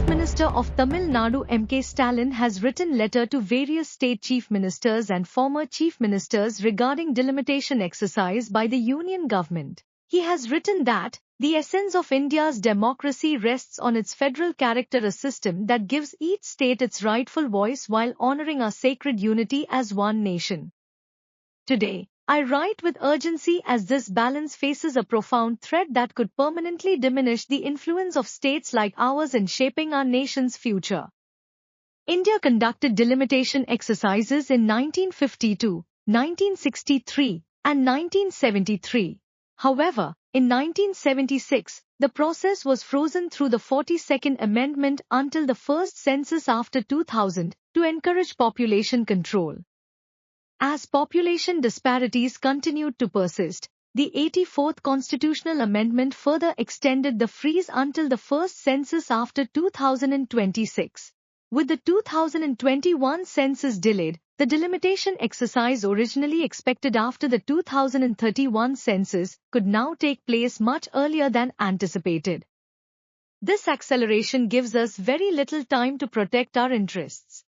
Chief Minister of Tamil Nadu M.K. Stalin has written letter to various state chief ministers and former chief ministers regarding delimitation exercise by the union government. He has written that the essence of India's democracy rests on its federal character, a system that gives each state its rightful voice while honoring our sacred unity as one nation. Today, I write with urgency as this balance faces a profound threat that could permanently diminish the influence of states like ours in shaping our nation's future. India conducted delimitation exercises in 1952, 1963, and 1973. However, in 1976, the process was frozen through the 42nd Amendment until the first census after 2000 to encourage population control. As population disparities continued to persist, the 84th Constitutional Amendment further extended the freeze until the first census after 2026. With the 2021 census delayed, the delimitation exercise originally expected after the 2031 census could now take place much earlier than anticipated. This acceleration gives us very little time to protect our interests.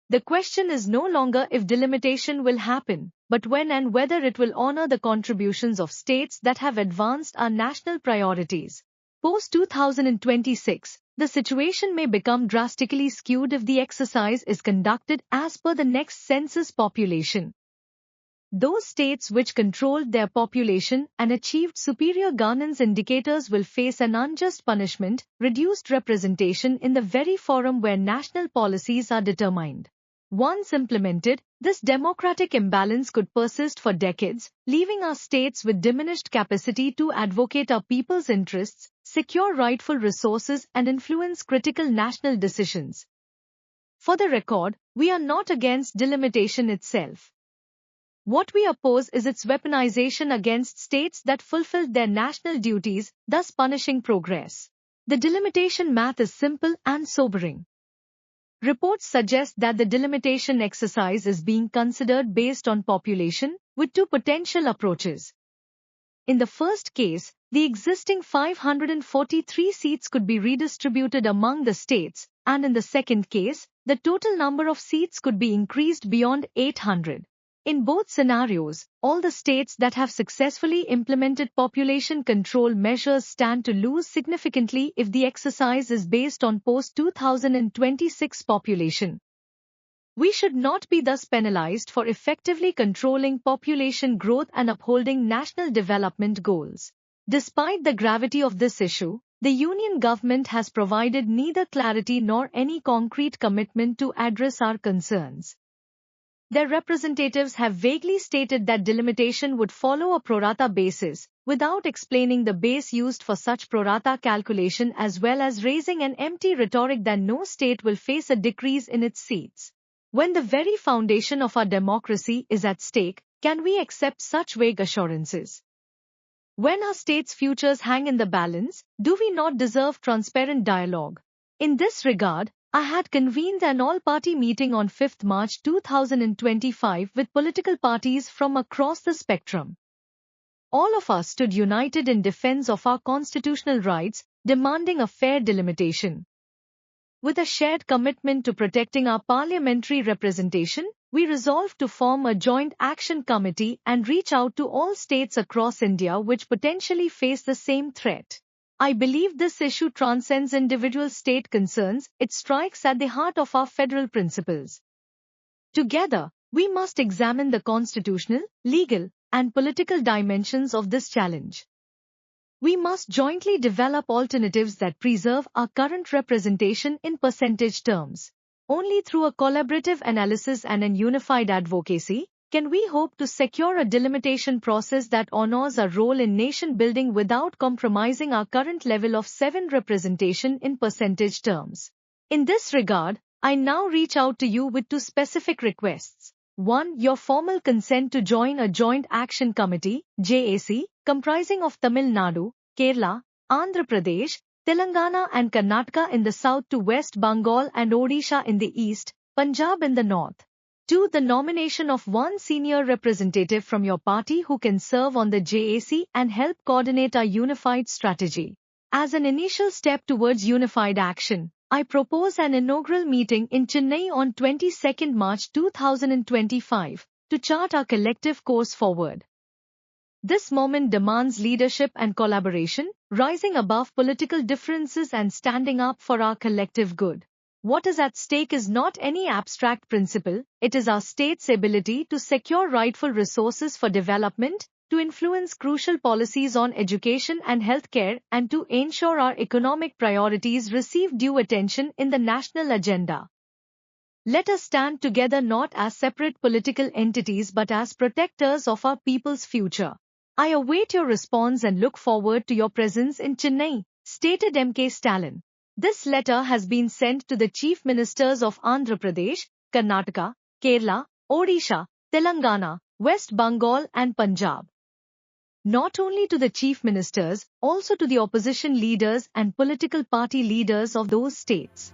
The question is no longer if delimitation will happen, but when and whether it will honor the contributions of states that have advanced our national priorities. Post-2026, the situation may become drastically skewed if the exercise is conducted as per the next census population. Those states which controlled their population and achieved superior governance indicators will face an unjust punishment, reduced representation in the very forum where national policies are determined. Once implemented, this democratic imbalance could persist for decades, leaving our states with diminished capacity to advocate our people's interests, secure rightful resources, and influence critical national decisions. For the record, we are not against delimitation itself. What we oppose is its weaponization against states that fulfilled their national duties, thus punishing progress. The delimitation math is simple and sobering. Reports suggest that the delimitation exercise is being considered based on population, with two potential approaches. In the first case, the existing 543 seats could be redistributed among the states, and in the second case, the total number of seats could be increased beyond 800. In both scenarios, all the states that have successfully implemented population control measures stand to lose significantly if the exercise is based on post-2026 population. We should not be thus penalized for effectively controlling population growth and upholding national development goals. Despite the gravity of this issue, the union government has provided neither clarity nor any concrete commitment to address our concerns. Their representatives have vaguely stated that delimitation would follow a prorata basis, without explaining the base used for such prorata calculation, as well as raising an empty rhetoric that no state will face a decrease in its seats. When the very foundation of our democracy is at stake, can we accept such vague assurances? When our states' futures hang in the balance, do we not deserve transparent dialogue? In this regard, I had convened an all-party meeting on 5 March 2025 with political parties from across the spectrum. All of us stood united in defense of our constitutional rights, demanding a fair delimitation. With a shared commitment to protecting our parliamentary representation, we resolved to form a joint action committee and reach out to all states across India which potentially face the same threat. I believe this issue transcends individual state concerns, it strikes at the heart of our federal principles. Together, we must examine the constitutional, legal, and political dimensions of this challenge. We must jointly develop alternatives that preserve our current representation in percentage terms. Only through a collaborative analysis and an unified advocacy can we hope to secure a delimitation process that honors our role in nation building without compromising our current level of 7 representation in percentage terms. In this regard, I now reach out to you with 2 specific requests. 1. Your formal consent to join a Joint Action Committee, JAC, comprising of Tamil Nadu, Kerala, Andhra Pradesh, Telangana and Karnataka in the south to West Bengal and Odisha in the east, Punjab in the north. 2. The nomination of one senior representative from your party who can serve on the JAC and help coordinate our unified strategy. As an initial step towards unified action, I propose an inaugural meeting in Chennai on 22nd March 2025 to chart our collective course forward. This moment demands leadership and collaboration, rising above political differences and standing up for our collective good. What is at stake is not any abstract principle, it is our state's ability to secure rightful resources for development, to influence crucial policies on education and healthcare, and to ensure our economic priorities receive due attention in the national agenda. Let us stand together not as separate political entities but as protectors of our people's future. I await your response and look forward to your presence in Chennai, stated M.K. Stalin. This letter has been sent to the Chief Ministers of Andhra Pradesh, Karnataka, Kerala, Odisha, Telangana, West Bengal and Punjab. Not only to the Chief Ministers, also to the opposition leaders and political party leaders of those states.